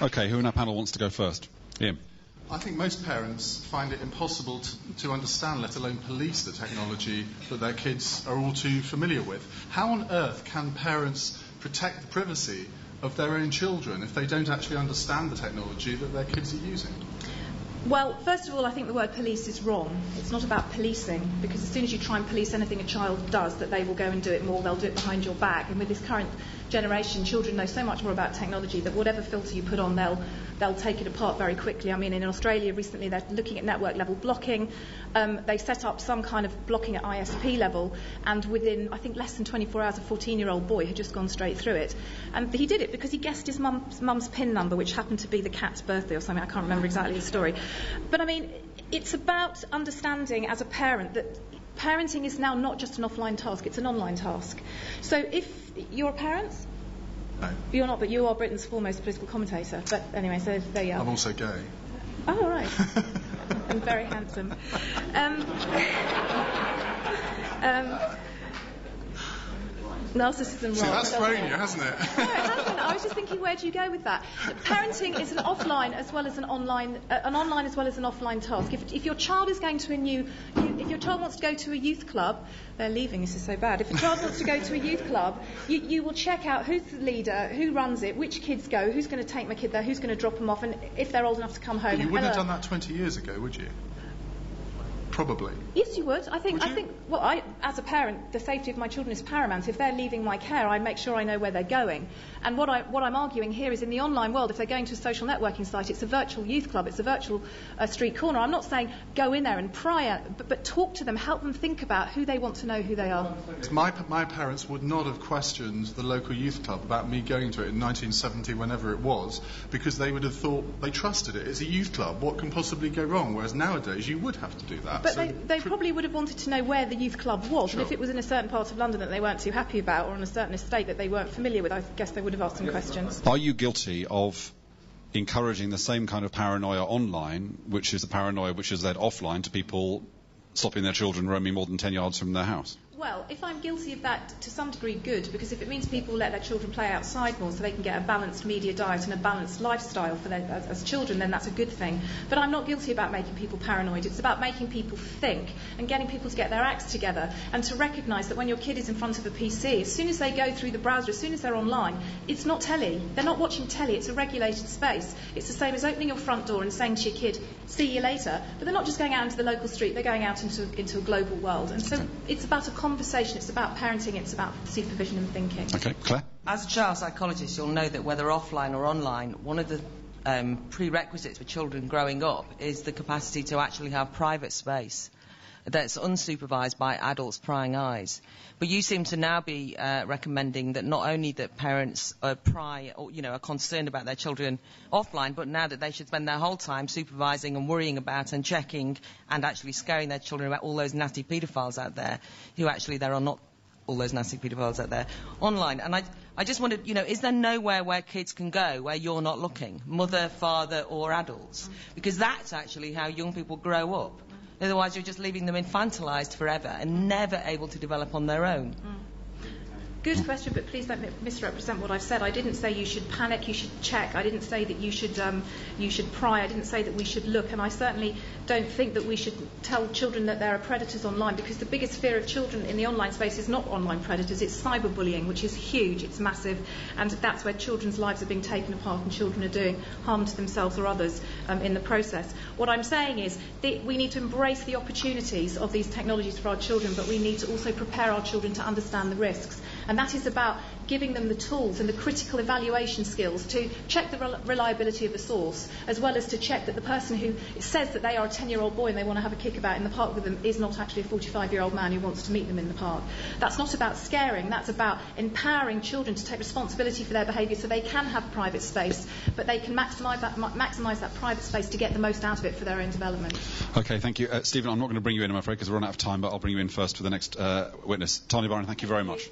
OK, who in our panel wants to go first? Iain. I think most parents find it impossible to understand, let alone police, the technology that their kids are all too familiar with. How on earth can parents protect the privacy of their own children if they don't actually understand the technology that their kids are using? Well, first of all, I think the word police is wrong. It's not about policing, because as soon as you try and police anything a child does, that they will go and do it more, they'll do it behind your back. And with this current generation, children know so much more about technology that whatever filter you put on, they'll take it apart very quickly. I mean, in Australia recently, they're looking at network level blocking. They set up some kind of blocking at ISP level, and within, I think, less than 24 hours, a 14-year-old boy had just gone straight through it. And he did it because he guessed his mum's PIN number, which happened to be the cat's birthday or something. I can't remember exactly the story. But I mean, it's about understanding as a parent that parenting is now not just an offline task, it's an online task. So if you're a parent? No. You're not, but you are Britain's foremost political commentator. But anyway, so there you are. I'm also gay. Oh, right. And very handsome. Narcissism. See, that's thrown you, hasn't it? No, it hasn't. I was just thinking, where do you go with that? Parenting is an offline as well as an online as well as an offline task. If your child is going to if your child wants to go to a youth club, they're leaving. This is so bad. If a child wants to go to a youth club, you will check out who's the leader, who runs it, which kids go, who's going to take my kid there, who's going to drop them off, and if they're old enough to come home. But you wouldn't have done that 20 years ago, would you? Probably. Yes, you would. I think. Well, as a parent, the safety of my children is paramount. If they're leaving my care, I make sure I know where they're going. And what I'm arguing here is, in the online world, if they're going to a social networking site, it's a virtual youth club, it's a virtual street corner. I'm not saying go in there and pry, but talk to them, help them think about who they want to know who they are. My parents would not have questioned the local youth club about me going to it in 1970, whenever it was, because they would have thought they trusted it. It's a youth club. What can possibly go wrong? Whereas nowadays, you would have to do that. But they probably would have wanted to know where the youth club was, Sure. And if it was in a certain part of London that they weren't too happy about, or in a certain estate that they weren't familiar with, I guess they would have asked some questions. Are you guilty of encouraging the same kind of paranoia online, which is the paranoia which is led offline to people stopping their children roaming more than 10 yards from their house? Well, if I'm guilty of that, to some degree, good, because if it means people let their children play outside more so they can get a balanced media diet and a balanced lifestyle for them as children, then that's a good thing. But I'm not guilty about making people paranoid. It's about making people think and getting people to get their acts together and to recognise that when your kid is in front of a PC, as soon as they go through the browser, as soon as they're online, it's not telly. They're not watching telly. It's a regulated space. It's the same as opening your front door and saying to your kid, see you later. But they're not just going out into the local street. They're going out into a global world. And so it's about a conversation, it's about parenting, it's about supervision and thinking. OK, Claire? As a child psychologist, you'll know that whether offline or online, one of the prerequisites for children growing up is the capacity to actually have private space that's unsupervised by adults' prying eyes. But you seem to now be recommending that not only that parents pry or, are concerned about their children offline, but now that they should spend their whole time supervising and worrying about and checking and actually scaring their children about all those nasty paedophiles out there, who actually there are not all those nasty paedophiles out there online. And I just wondered, is there nowhere where kids can go where you're not looking, mother, father or adults? Because that's actually how young people grow up. Otherwise, you're just leaving them infantilised forever and never able to develop on their own. Good question, but please don't misrepresent what I've said. I didn't say you should panic, you should check. I didn't say that you should pry. I didn't say that we should look. And I certainly don't think that we should tell children that there are predators online, because the biggest fear of children in the online space is not online predators, it's cyberbullying, which is huge, it's massive, and that's where children's lives are being taken apart and children are doing harm to themselves or others in the process. What I'm saying is that we need to embrace the opportunities of these technologies for our children, but we need to also prepare our children to understand the risks. And that is about giving them the tools and the critical evaluation skills to check the reliability of a source, as well as to check that the person who says that they are a 10-year-old boy and they want to have a kickabout in the park with them is not actually a 45-year-old man who wants to meet them in the park. That's not about scaring, that's about empowering children to take responsibility for their behaviour so they can have private space, but they can maximise that private space to get the most out of it for their own development. OK, thank you. Stephen, I'm not going to bring you in, I'm afraid, because we're run out of time, but I'll bring you in first for the next witness. Tanya Byron, thank you very much.